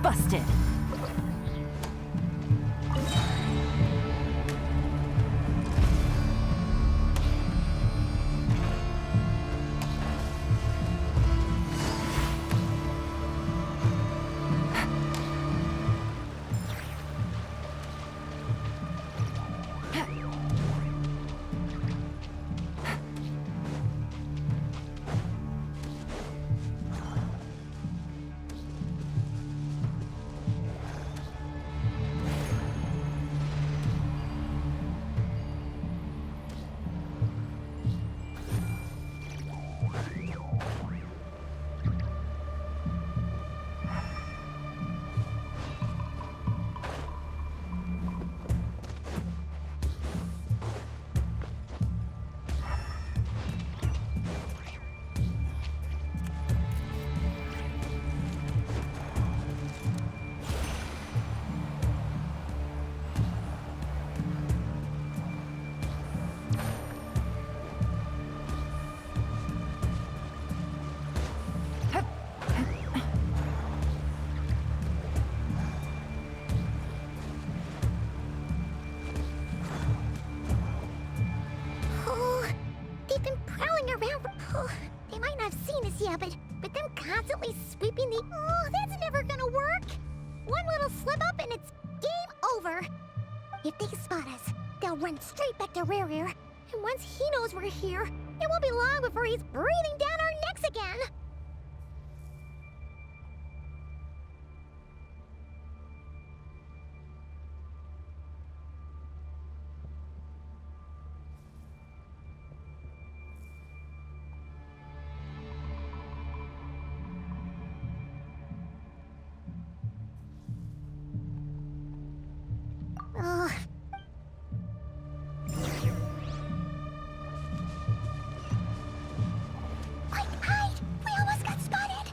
Busted. Yeah, but them constantly sweeping the... Oh, that's never gonna work! One little slip-up and it's game over! If they spot us, they'll run straight back to Rear. And once he knows we're here, it won't be long before he's breathing down our necks again! Ugh. Quick, hide! We almost got spotted!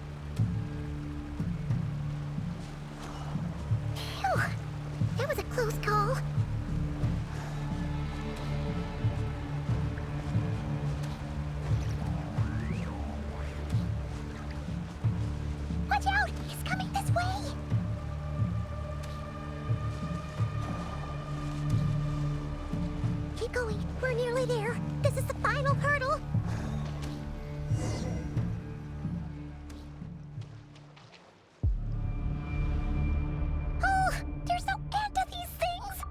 Phew! That was a close call. Watch out! He's coming this way! Keep going. We're nearly there. This is the final hurdle. Oh, there's no end to these things.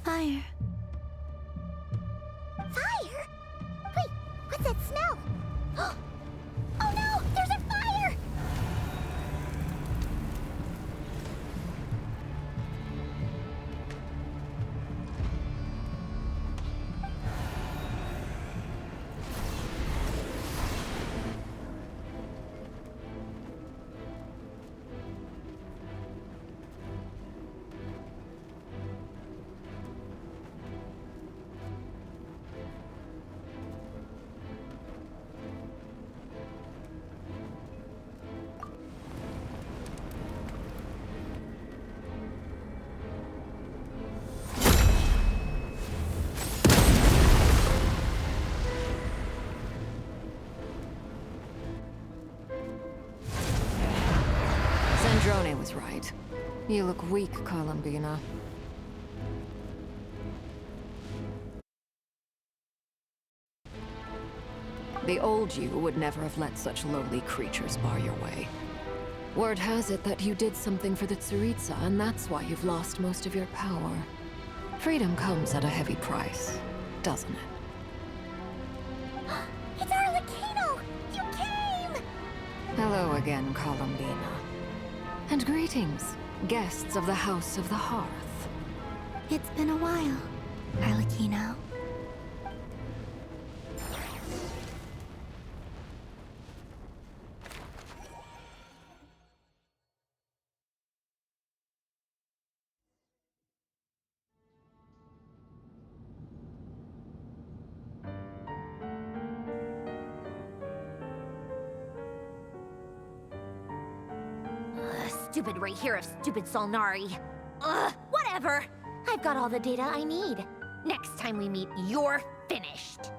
Fire. Fire? Wait, what's that smell? Oh no, there's a fire! Drone was right. You look weak, Columbina. The old you would never have let such lowly creatures bar your way. Word has it that you did something for the Tsaritsa, and that's why you've lost most of your power. Freedom comes at a heavy price, doesn't it? It's Arlecchino! You came! Hello again, Columbina. And greetings, guests of the House of the Hearth. It's been a while, Arlecchino. stupid right here of stupid Solnari. Ugh, whatever. I've got all the data I need. Next time we meet, you're finished.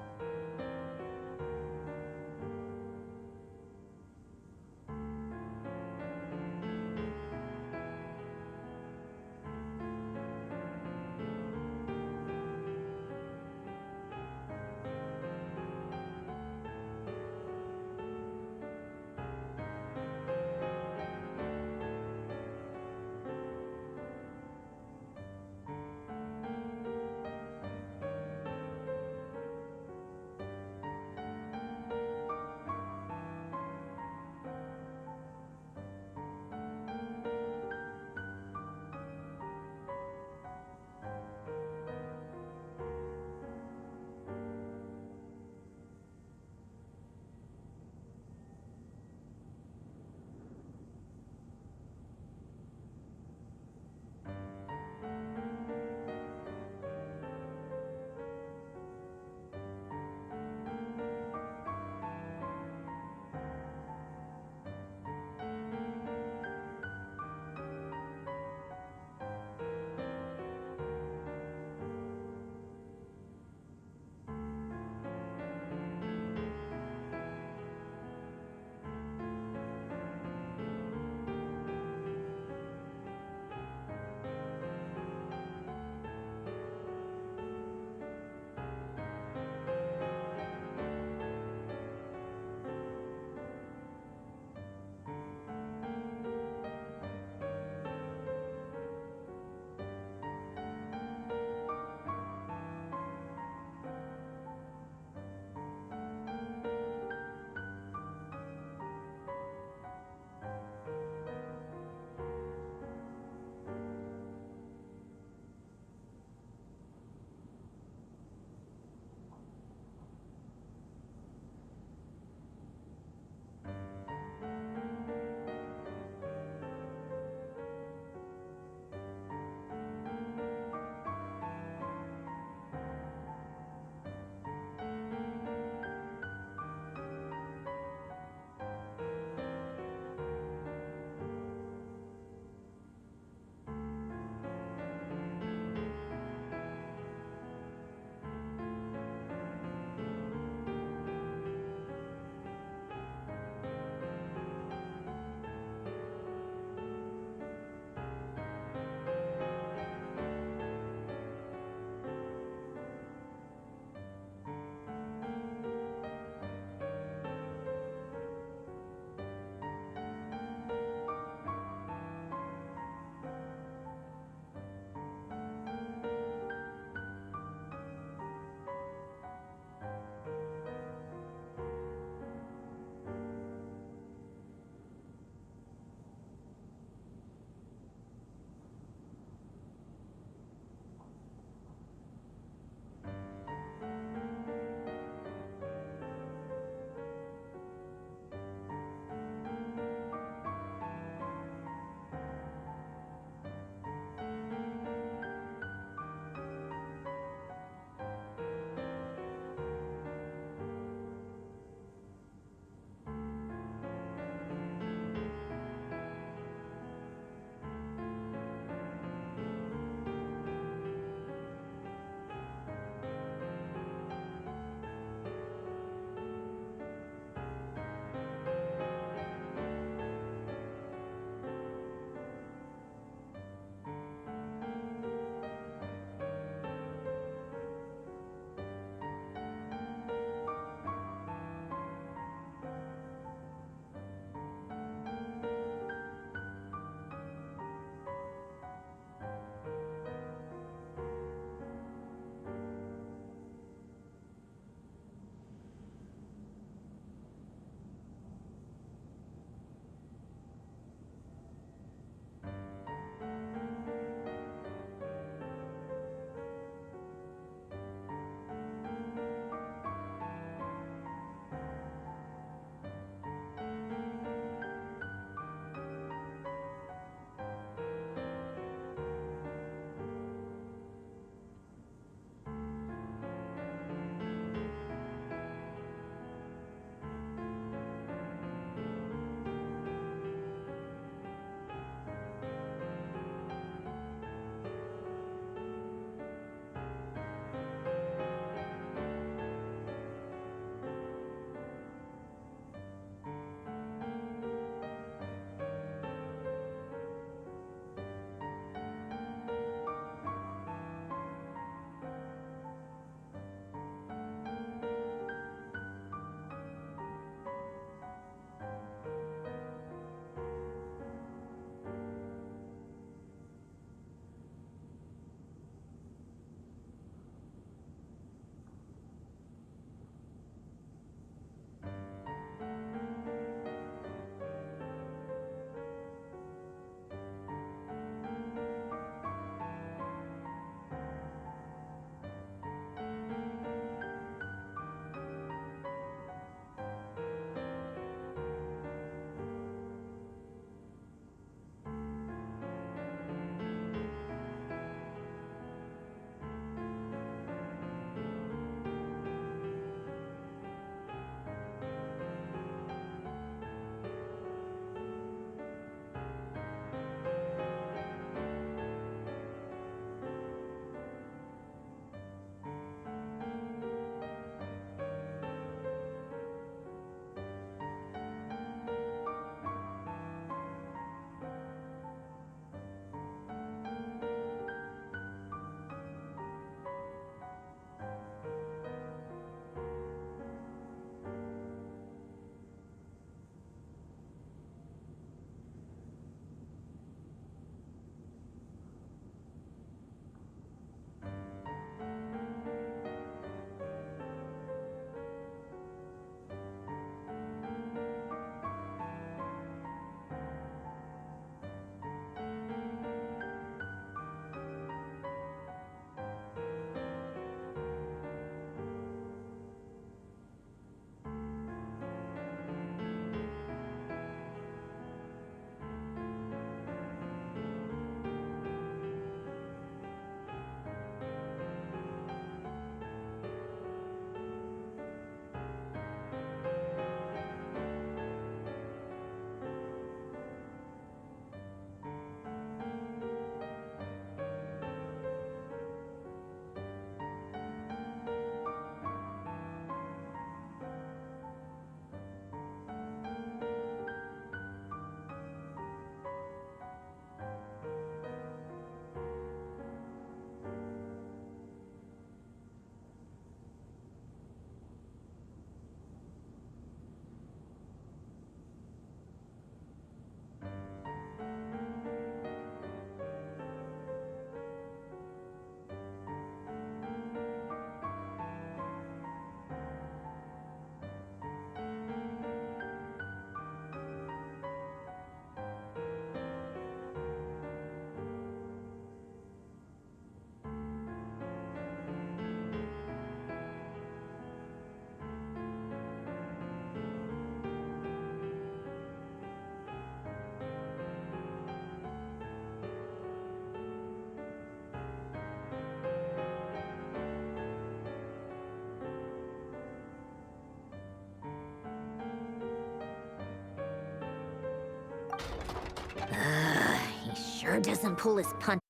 Sure doesn't pull his punch.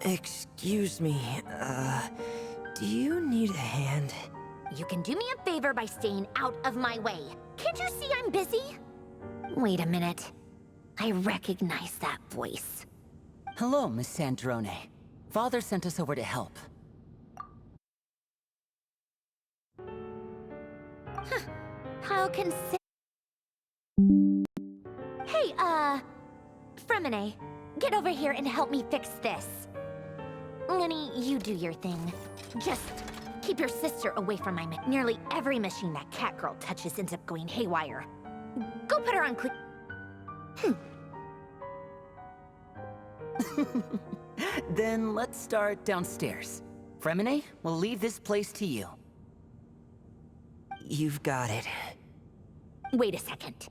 Excuse me, do you need a hand? You can do me a favor by staying out of my way. Can't you see I'm busy? Wait a minute. I recognize that voice. Hello, Miss Sandrone. Father sent us over to help. How can Hey, Fremine, get over here and help me fix this. Lenny, you do your thing. Just keep your sister away from my nearly every machine that cat girl touches ends up going haywire. Go put her on Then let's start downstairs. Fremine, we'll leave this place to you. You've got it. Wait a second.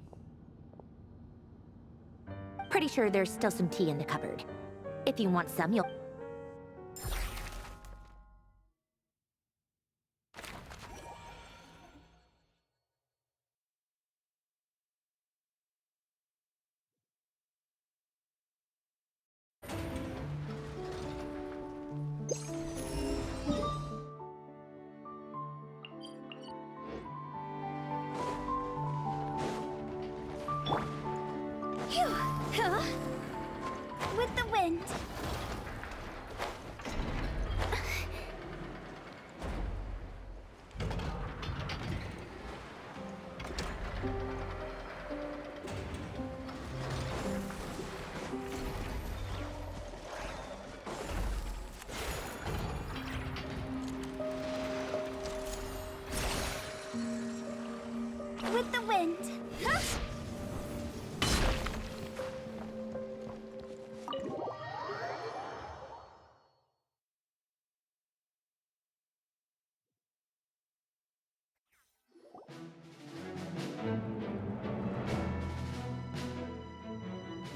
Pretty sure there's still some tea in the cupboard. If you want some, you'll... With the wind. With the wind. Huh?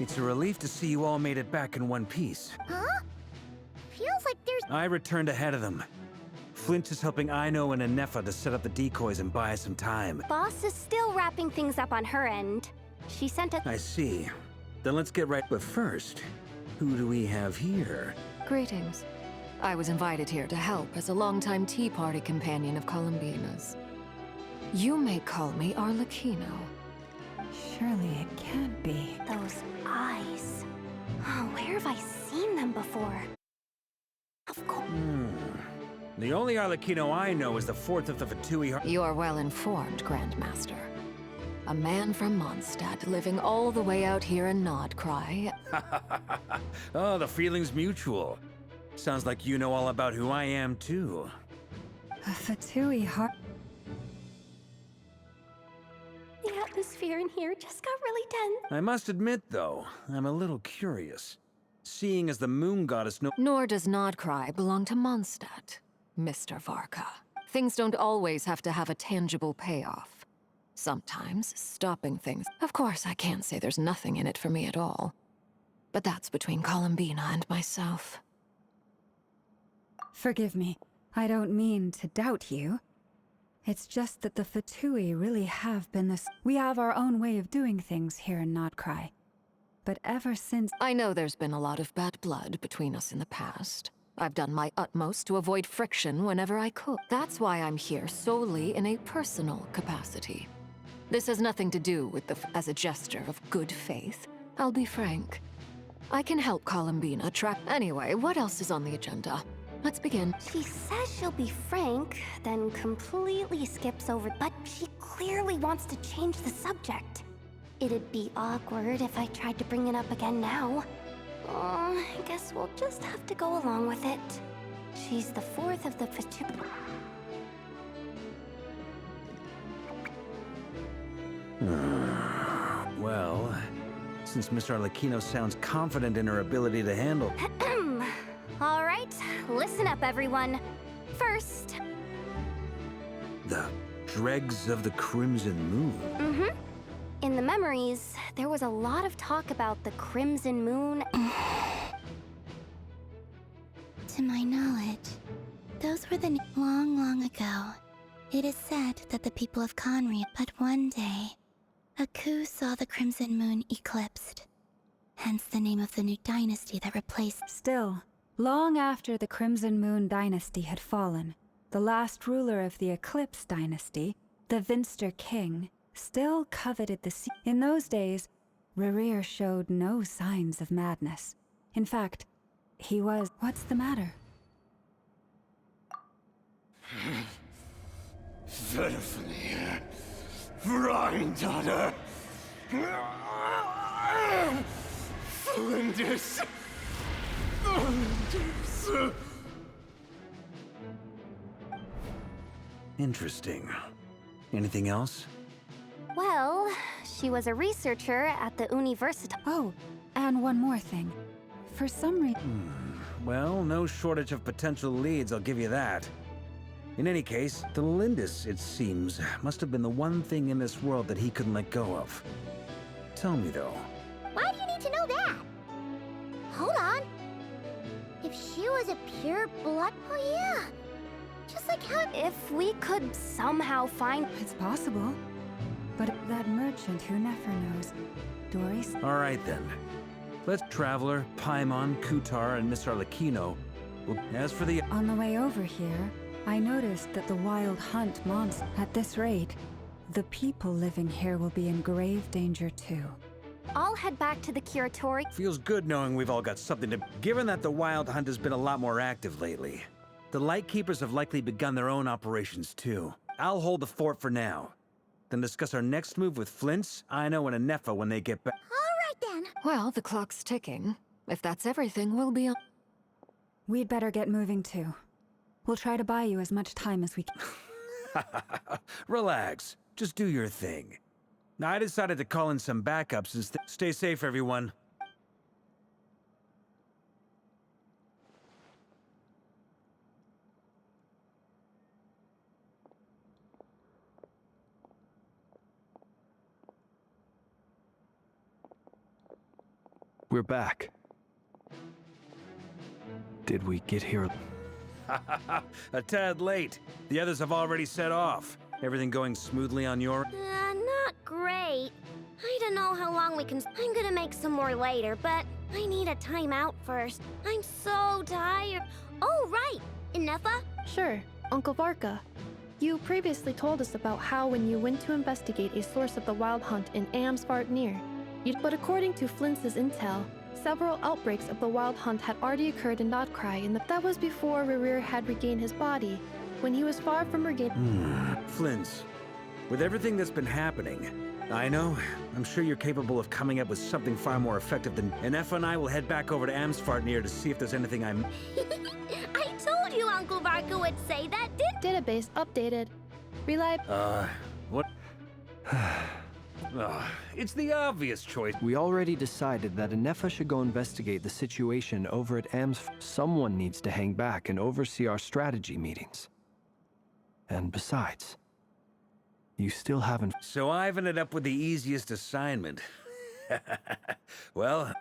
It's a relief to see you all made it back in one piece. Huh? Feels like there's... I returned ahead of them. Flint is helping Aino and Anefa to set up the decoys and buy us some time. Boss is still wrapping things up on her end. She sent us... I see. Then let's get right. But first, who do we have here? Greetings. I was invited here to help as a longtime tea party companion of Columbina's. You may call me Arlecchino. Surely it can't be. Those eyes. Oh, where have I seen them before? Of course. The only Arlecchino I know is the fourth of the Fatui. You are well informed, Grandmaster. A man from Mondstadt living all the way out here in nod-crai. Oh, the feeling's mutual. Sounds like you know all about who I am, too. A Fatui heart. The atmosphere in here just got really tense. I must admit, though, I'm a little curious. Seeing as the moon goddess Nor does nod-crai belong to Mondstadt, Mr. Varka. Things don't always have to have a tangible payoff. Sometimes, stopping things... Of course, I can't say there's nothing in it for me at all. But that's between Columbina and myself. Forgive me. I don't mean to doubt you. It's just that the Fatui really have been this. We have our own way of doing things here in nod-crai. But ever since... I know there's been a lot of bad blood between us in the past. I've done my utmost to avoid friction whenever I could. That's why I'm here solely in a personal capacity. This has nothing to do with as a gesture of good faith. I'll be frank. I can help Columbina track... Anyway, what else is on the agenda? Let's begin. She says she'll be frank, then completely skips over, but she clearly wants to change the subject. It'd be awkward if I tried to bring it up again now. I guess we'll just have to go along with it. She's the fourth of the Fatui. Well, since Miss Arlecchino sounds confident in her ability to handle... All right, listen up, everyone. First... The dregs of the Crimson Moon. In the memories, there was a lot of talk about the Crimson Moon. To my knowledge, those were the long, long ago. It is said that the people of Conry, but one day, a coup saw the Crimson Moon eclipsed. Hence the name of the new dynasty that replaced... Still, long after the Crimson Moon dynasty had fallen, the last ruler of the Eclipse dynasty, the Vinster King, still coveted the sea. In those days, Rerir showed no signs of madness. In fact, he was... What's the matter? Verfnir, Freindaughter, Flinders, Flinders. Interesting. Anything else? Well, she was a researcher at the University. Oh, and one more thing. For some reason... Well, no shortage of potential leads, I'll give you that. In any case, the Lindis, it seems, must have been the one thing in this world that he couldn't let go of. Tell me, though. Why do you need to know that? Hold on. If she was a pure blood... Oh yeah. Just like how... If we could somehow find... It's possible. But that merchant who never knows, Doris... All right, then. Let's Traveler, Paimon, Kutar, and Miss Arlecchino. Well, as for the... On the way over here, I noticed that the Wild Hunt monster... At this rate, the people living here will be in grave danger too. I'll head back to the Curatorium. Feels good knowing we've all got something to... Given that the Wild Hunt has been a lot more active lately, the Lightkeepers have likely begun their own operations too. I'll hold the fort for now. Then discuss our next move with Flints, Ino, and Anefa when they get back. All right then. Well, the clock's ticking. If that's everything, we'll be on. We'd better get moving too. We'll try to buy you as much time as we can. Relax. Just do your thing. Now, I decided to call in some backups and stay safe, everyone. We're back. Did we get here? A tad late. The others have already set off. Everything going smoothly on your... Not great. I don't know how long we can... I'm gonna make some more later, but I need a timeout first. I'm so tired. Oh, right. Anefa? Sure, Uncle Varka. You previously told us about how when you went to investigate a source of the Wild Hunt in Amsvartnir, but according to Flintz's intel, several outbreaks of the Wild Hunt had already occurred in nod-crai, and that was before Rerir had regained his body, when he was far from regaining... Flints, with everything that's been happening, I know, I'm sure you're capable of coming up with something far more effective than... Anefa and I will head back over to Amsvartnir to see if there's anything I'm... I told you Uncle Varka would say that, Database updated. What? It's the obvious choice. We already decided that Anefa should go investigate the situation over at Someone needs to hang back and oversee our strategy meetings. And besides, you still haven't... So I've ended up with the easiest assignment. Well...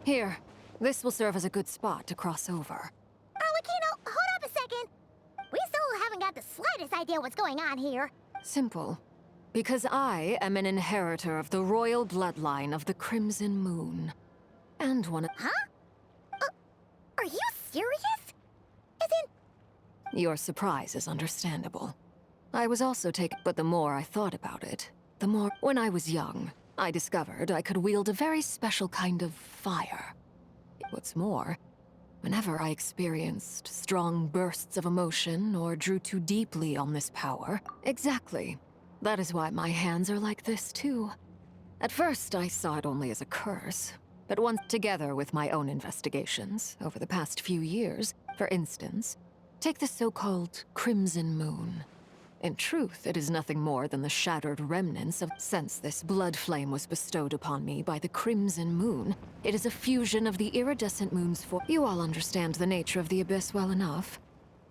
Here, this will serve as a good spot to cross over. Arlecchino, hold up a second. We still haven't got the slightest idea what's going on here. Simple. Because I am an inheritor of the royal bloodline of the Crimson Moon. And one of... Huh? Are you serious? As in... Your surprise is understandable. I was also taken... But the more I thought about it, the more... When I was young, I discovered I could wield a very special kind of fire. What's more, whenever I experienced strong bursts of emotion or drew too deeply on this power... Exactly. That is why my hands are like this, too. At first, I saw it only as a curse. But once together with my own investigations over the past few years, for instance, take the so-called Crimson Moon. In truth, it is nothing more than the shattered remnants of... Since this blood flame was bestowed upon me by the Crimson Moon, it is a fusion of the iridescent moon's form. You all understand the nature of the Abyss well enough.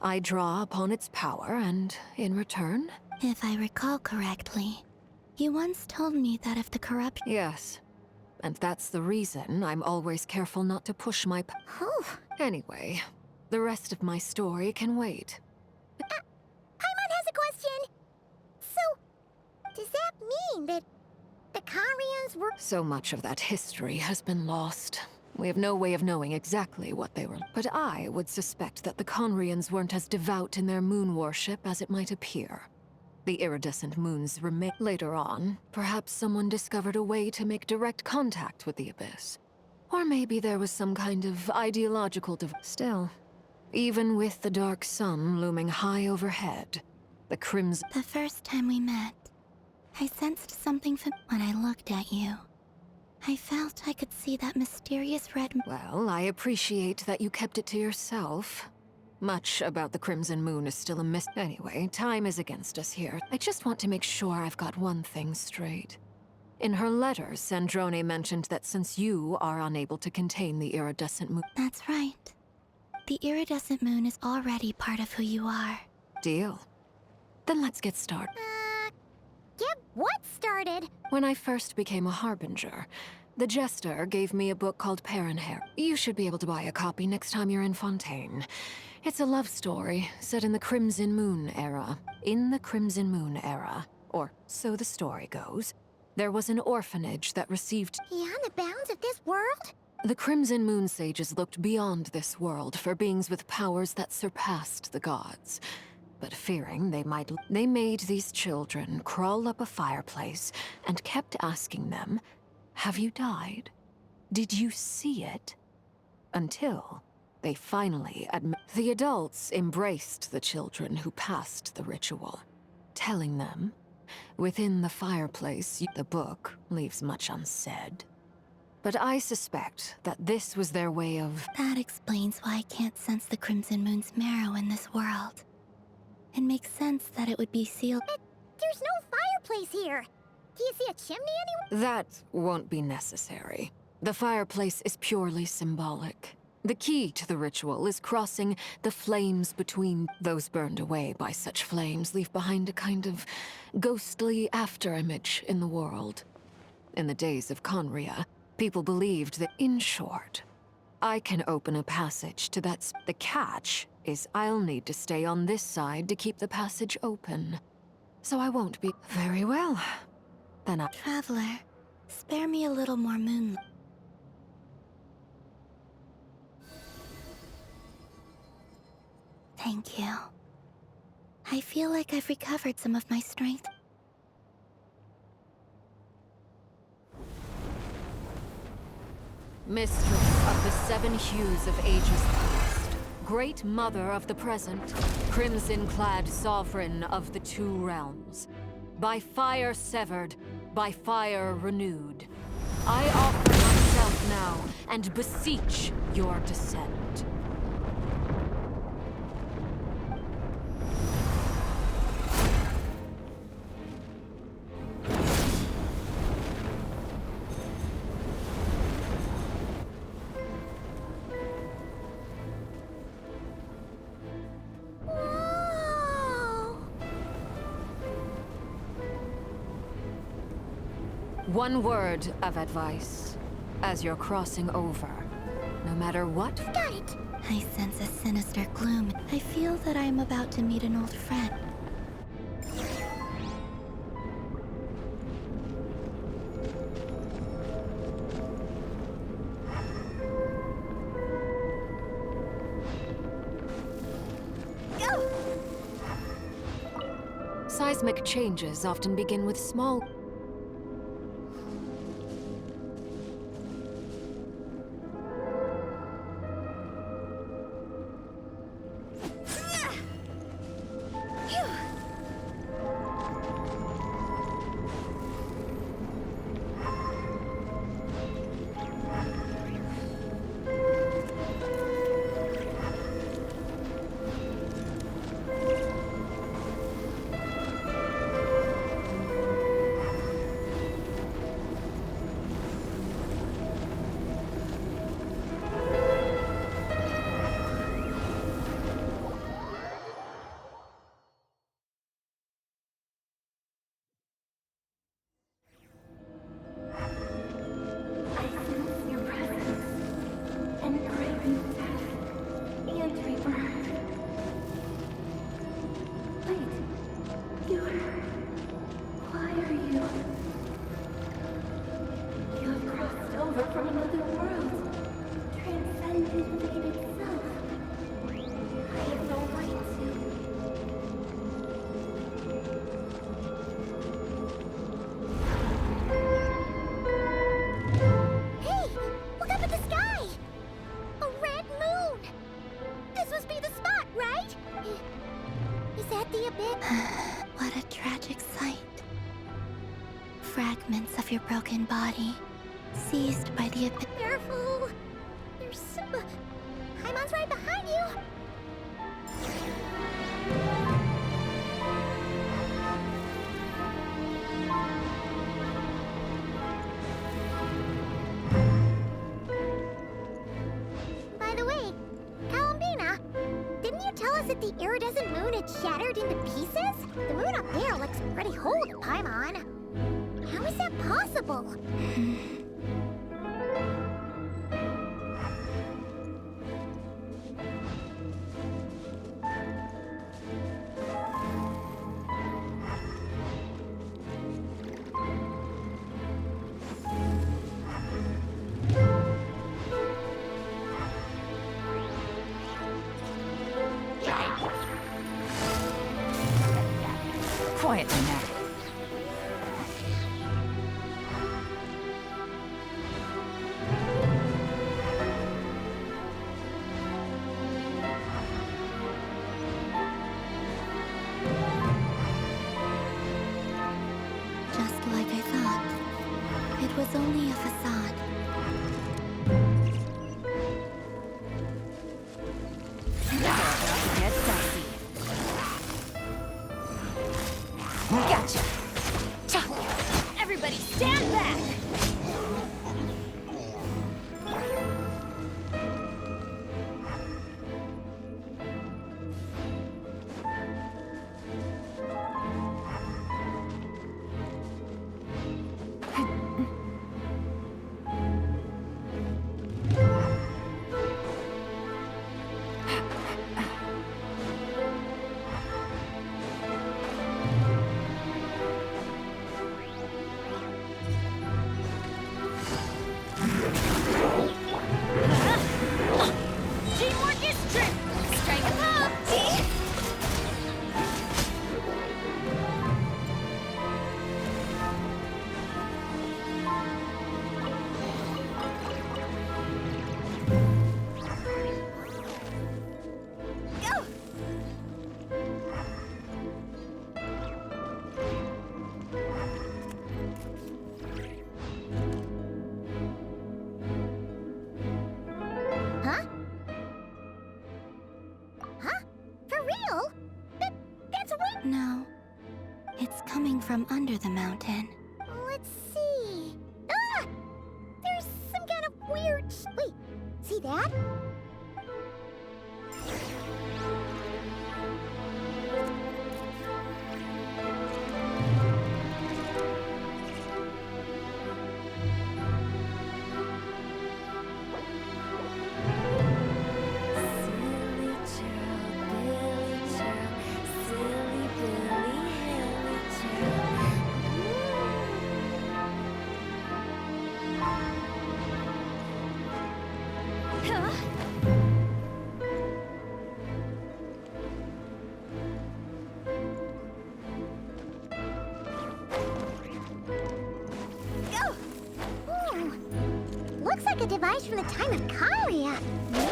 I draw upon its power, and in return... If I recall correctly, you once told me that if the corruption... Yes. And that's the reason I'm always careful not to push my... Anyway, the rest of my story can wait. Paimon has a question. So, does that mean that the Karians were... So much of that history has been lost. We have no way of knowing exactly what they were. But I would suspect that the Conrians weren't as devout in their moon worship as it might appear. The iridescent moons remain. Later on, perhaps someone discovered a way to make direct contact with the Abyss. Or maybe there was some kind of ideological Still, even with the dark sun looming high overhead, the crimson... The first time we met, I sensed something when I looked at you. I felt I could see that mysterious red... Well, I appreciate that you kept it to yourself. Much about the Crimson Moon is still a mystery. Anyway, time is against us here. I just want to make sure I've got one thing straight. In her letter, Sandrone mentioned that since you are unable to contain the iridescent moon... That's right. The iridescent moon is already part of who you are. Deal. Then let's get started. Get what started? When I first became a Harbinger, the Jester gave me a book called Perrinhair. You should be able to buy a copy next time you're in Fontaine. It's a love story set in the Crimson Moon era. In the Crimson Moon era, or so the story goes, there was an orphanage that received... Beyond the bounds of this world? The Crimson Moon sages looked beyond this world for beings with powers that surpassed the gods. But fearing they made these children crawl up a fireplace and kept asking them, "Have you died? Did you see it?" Until they finally the adults embraced the children who passed the ritual, telling them, within the fireplace, the book leaves much unsaid. But I suspect that this was their way of... That explains why I can't sense the Crimson Moon's marrow in this world. It makes sense that it would be sealed... But there's no fireplace here. Do you see a chimney anywhere? That won't be necessary. The fireplace is purely symbolic. The key to the ritual is crossing the flames between. Those burned away by such flames leave behind a kind of ghostly afterimage in the world. In the days of Conria, people believed that, in short, I can open a passage to that. The catch is I'll need to stay on this side to keep the passage open. So I won't be... Very well. Then I... Traveler, spare me a little more moonlight. Thank you. I feel like I've recovered some of my strength. Mistress of the seven hues of ages past, great mother of the present, crimson-clad sovereign of the two realms, by fire severed, by fire renewed, I offer myself now and beseech your descent. One word of advice as you're crossing over. No matter what... Got it! I sense a sinister gloom. I feel that I am about to meet an old friend. Seismic changes often begin with small... fragments of your broken body, seized by the abyss. Careful! There's some... Paimon's right behind you! By the way, Kalambina, didn't you tell us that the iridescent moon had shattered into pieces? The moon up there looks pretty whole to Paimon. How is that possible? Quiet now. Just like I thought. It was only a facade. Get sassy. Gotcha. Cha. Everybody stand back. Teamwork is strength. Strike 'em up. Go. Huh? Huh? For real? That's real? No. It's coming from under the mountain. Let's see. Ah! There's some kind of weird... Wait, see that? Looks like a device from the time of Kalia. Maybe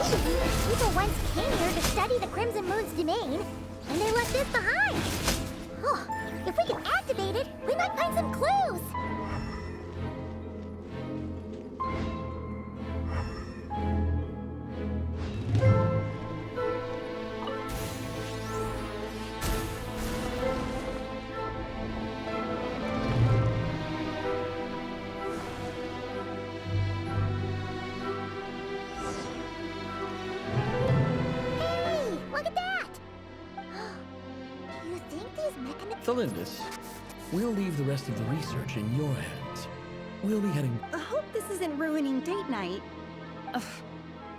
people once came here to study the Crimson Moon's domain, and they left this behind. Oh, if we can activate it, we might find some clues. Thalindis, we'll leave the rest of the research in your hands. We'll be heading... I hope this isn't ruining date night. Ugh.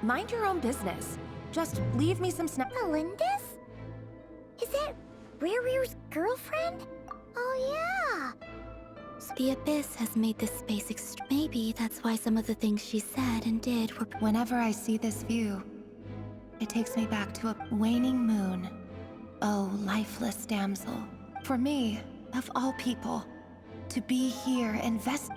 Mind your own business. Just leave me some snacks. Thalindis? Is that Rere's girlfriend? Oh, yeah. The Abyss has made this space maybe that's why some of the things she said and did were... Whenever I see this view, it takes me back to a waning moon. Oh, lifeless damsel. For me, of all people, to be here invest...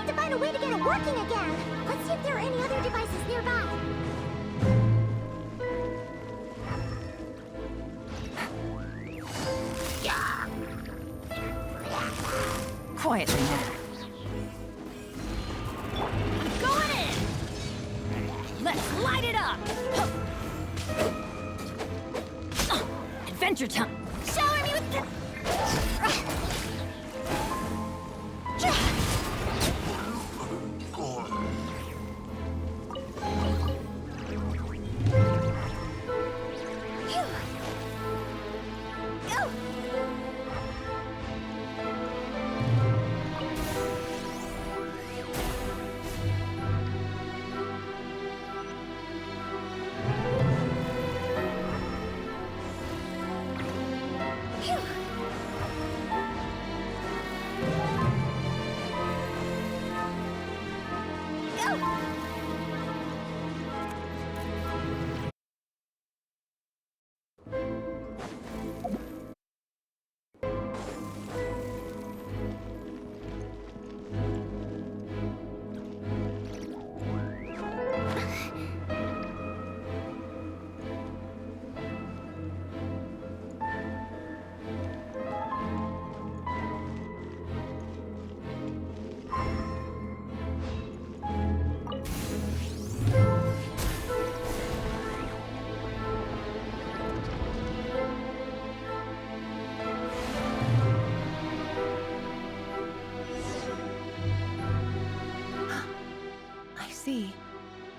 need to find a way to get it working again. Let's see if there are any other devices nearby. Quietly now. Going in! Let's light it up! Adventure time! Shower me with the...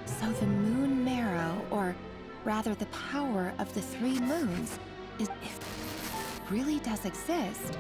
So the moon marrow, or rather the power of the 3 moons, is if it really does exist.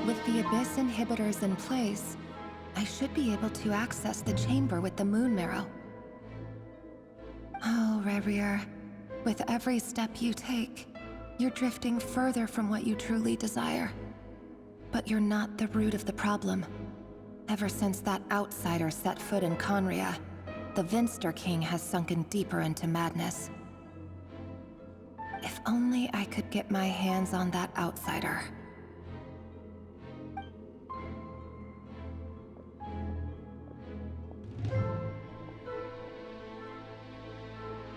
With the Abyss inhibitors in place, I should be able to access the chamber with the moon marrow. Oh, Revier, with every step you take, you're drifting further from what you truly desire. But you're not the root of the problem. Ever since that outsider set foot in Conria, the Vinster King has sunken deeper into madness. If only I could get my hands on that outsider.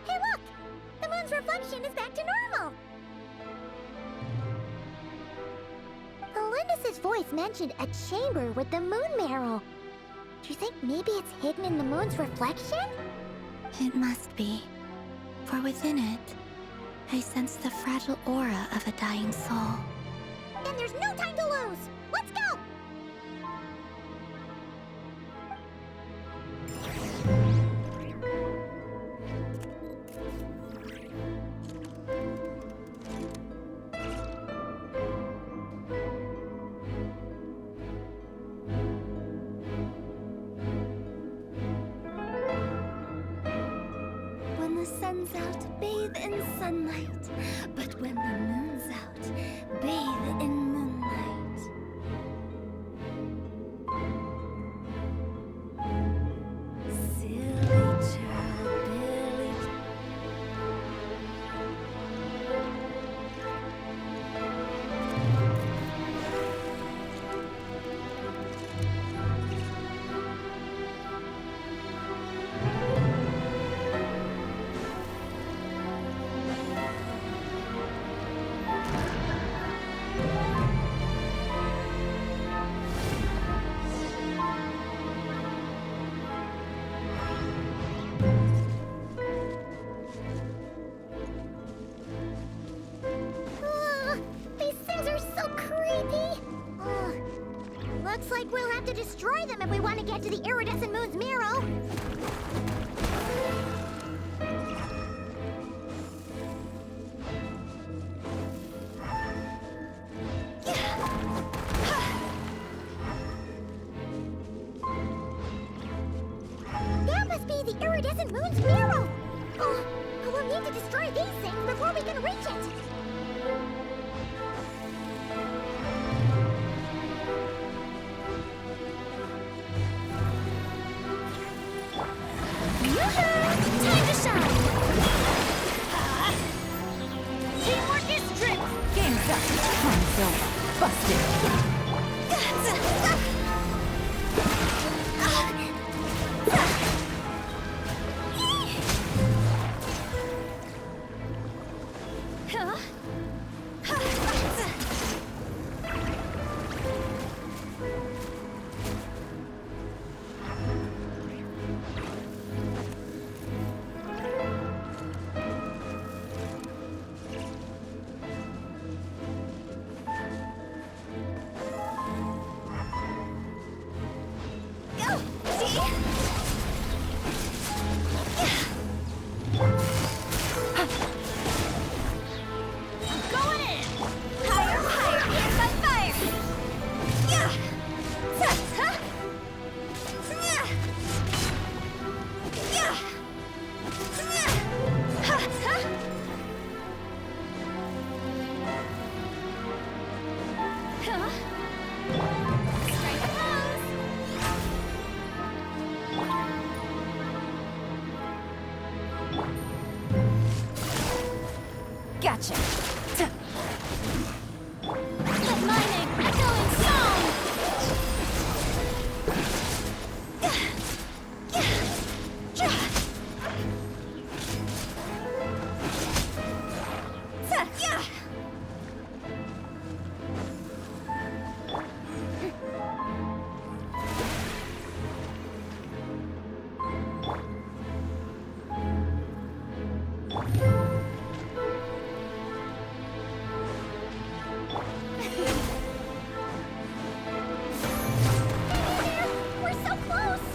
Hey look! The moon's reflection is back to normal! Elendis' voice mentioned a chamber with the moon marrow. Do you think maybe it's hidden in the moon's reflection? It must be. For within it, I sense the fragile aura of a dying soul. Then there's no time to lose! Let's go! When the sun's out, bathe in sunlight. But when the moon's out, bathe in moonlight. Silly child, Billy. think we'll have to destroy them if we want to get to the iridescent moon's mirror. That must be the iridescent moon's mirror. Oh, we'll need to destroy these things before we can reach it. Time to shine! Teamwork is strict! Game's up. Time's over. Busted. Gotcha. Let my name echo in song! We're so close!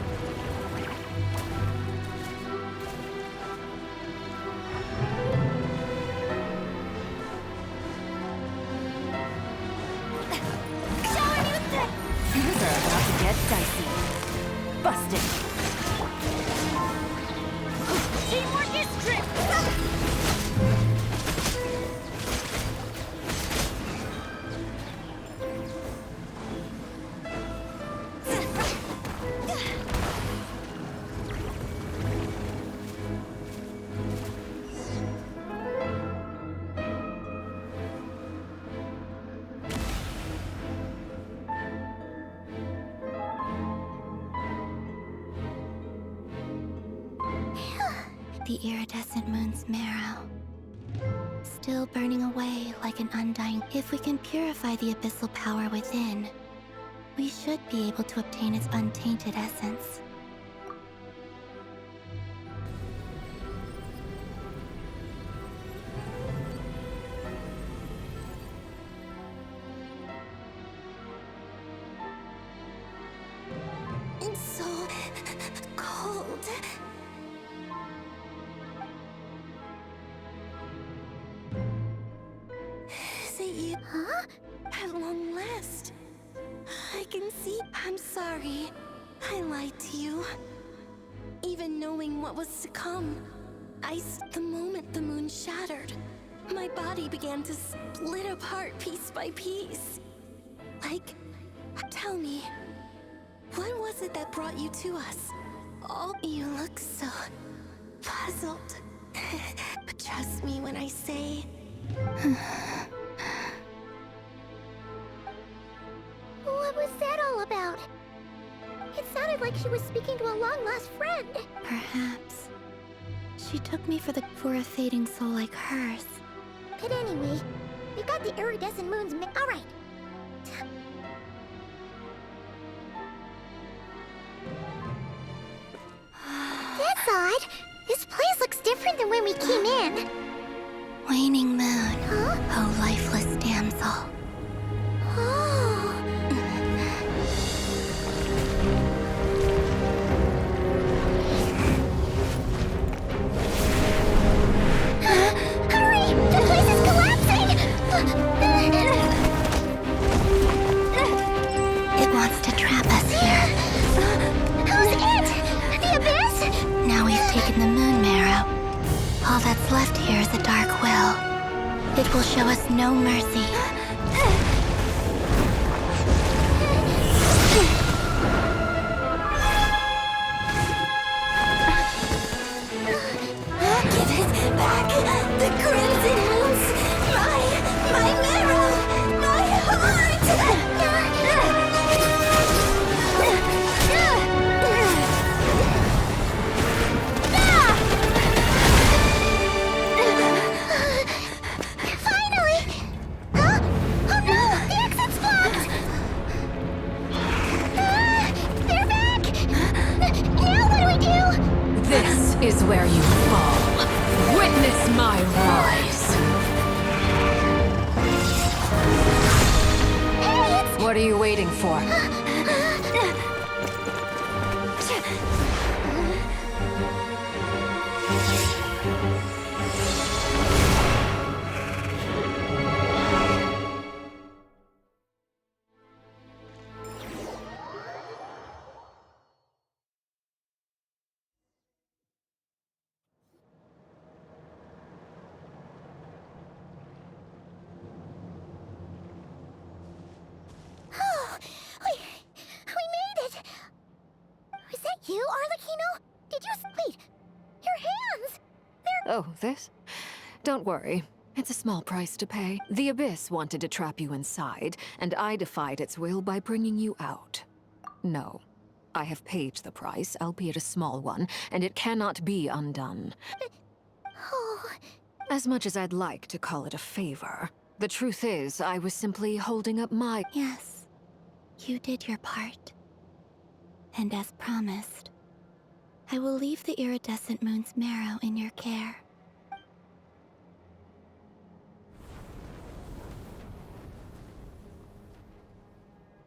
Shower new threat! Things are about to get dicey. Busted. Teamwork is strict! The iridescent moon's marrow. Still burning away like an undying... If we can purify the abyssal power within, we should be able to obtain its untainted essence. It's so cold. Is it you? Huh? At long last. I can see. I'm sorry. I lied to you. Even knowing what was to come. The moment the moon shattered, my body began to split apart piece by piece. Like, tell me, what was it that brought you to us? Oh, you look so puzzled. But trust me when I say... What was that all about? It sounded like she was speaking to a long-lost friend. Perhaps. She took me for a fading soul like hers. But anyway, we got the iridescent moon's all right. That's odd. This place looks different than when we came in. Waning moon. Huh? Oh, lifeless damsel. Oh. It will show us no mercy. Give it back! The crimson moons! My marrow! My heart! Finally! Huh? Oh no! The exit's blocked! They're back! Now what do we do? This is where you fall. Witness my rise. Hey, it's... What are you waiting for? Oh, we made it! Is that you, Arlecchino? Did you... Wait, your hands! They're... Oh, this? Don't worry. It's a small price to pay. The Abyss wanted to trap you inside, and I defied its will by bringing you out. No. I have paid the price, albeit a small one, and it cannot be undone. Oh... As much as I'd like to call it a favor, the truth is, I was simply holding up my... Yes, you did your part. And as promised, I will leave the iridescent moon's marrow in your care.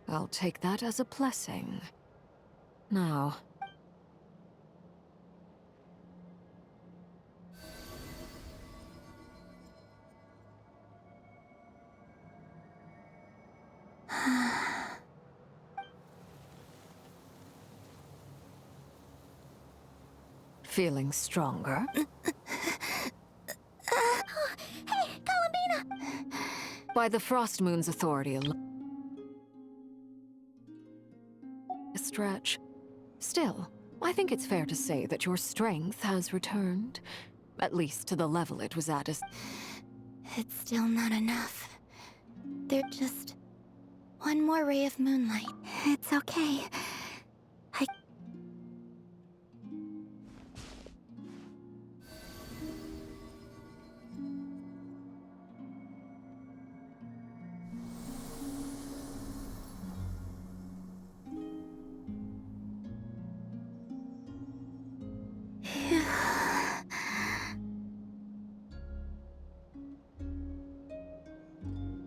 I'll take that as a blessing. Now... Feeling stronger? Hey, Columbina! By the Frost Moon's authority alone. A stretch. Still, I think it's fair to say that your strength has returned. At least to the level it was at as... It's still not enough. There's just one more ray of moonlight. It's okay.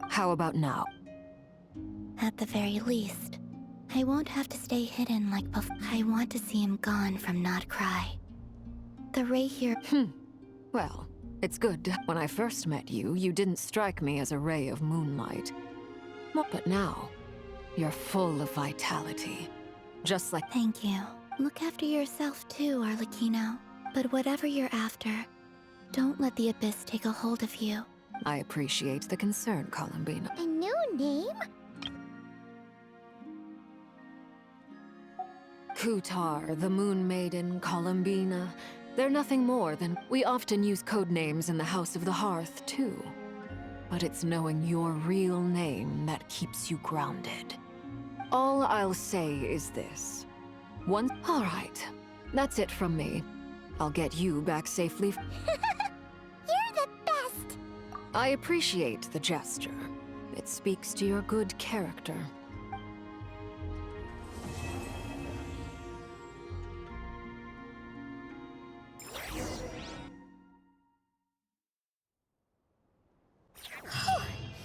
How about now? At the very least, I won't have to stay hidden like before. I want to see him gone from nod-crai. The ray here... Well, it's good. When I first met you, you didn't strike me as a ray of moonlight. But now, you're full of vitality. Just like... Thank you. Look after yourself too, Arlecchino. But whatever you're after, don't let the Abyss take a hold of you. I appreciate the concern, Columbina. A new name? Kutar, the Moon Maiden, Columbina. They're nothing more than... We often use code names in the House of the Hearth, too. But it's knowing your real name that keeps you grounded. All I'll say is this. All right. That's it from me. I'll get you back safely. You're the best! I appreciate the gesture. It speaks to your good character.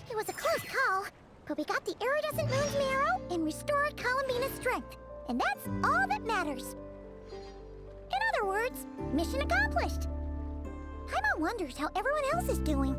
It was a close call, but we got the iridescent moon's marrow and restored Columbina's strength. And that's all that matters. In other words, mission accomplished. Paimon wonders how everyone else is doing.